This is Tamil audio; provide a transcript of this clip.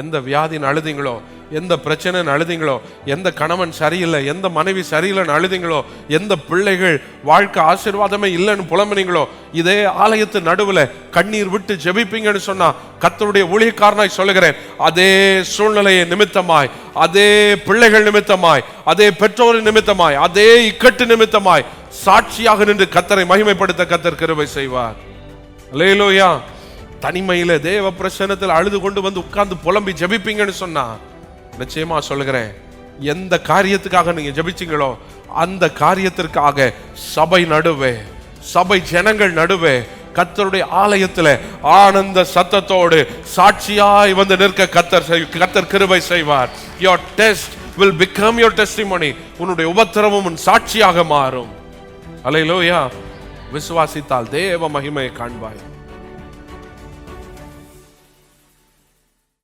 எந்த வியாதின்னு அழுதிங்களோ, எந்த பிரச்சனைன்னு அழுதிங்களோ, எந்த கணவன் சரியில்லை, எந்த மனைவி சரியில்லைன்னு அழுதிங்களோ, எந்த பிள்ளைகள் வாழ்க்கை ஆசீர்வாதமே இல்லைன்னு புலம்பினீங்களோ, இதே ஆலயத்து நடுவில் கண்ணீர் விட்டு ஜெபிப்பீங்கன்னு சொன்னா கர்த்தருடைய ஊழியக்காரனாய் சொல்லுகிறேன், அதே சூழ்நிலையை நிமித்தமாய், அதே பிள்ளைகள் நிமித்தமாய், அதே பெற்றோரின் நிமித்தமாய், அதே இக்கட்டு நிமித்தமாய் சாட்சியாக நின்று கர்த்தரை மகிமைப்படுத்த கர்த்தர் கிருபை செய்வார். அல்லேலூயா. தனிமையில தேவ பிரசன்னத்தில் அழுது கொண்டு வந்து உட்கார்ந்து புலம்பி ஜெபிப்பீங்கன்னு சொன்னா நிச்சயமா சொல்லுகிறேன், எந்த காரியத்துக்காக நீங்க ஜெபிச்சீங்களோ அந்த காரியத்திற்காக சபை நடுவே, சபை ஜனங்கள் நடுவே கர்த்தருடைய ஆலயத்தில் ஆனந்த சத்தத்தோடு சாட்சியாய் வந்து நிற்க கர்த்தர் கிருபை செய்வார். Your test will become your testimony. உன்னுடைய உபத்திரவம் உன் சாட்சியாக மாறும். அல்லேலூயா. விசுவாசித்தால் தேவ மகிமையை காண்பாய்.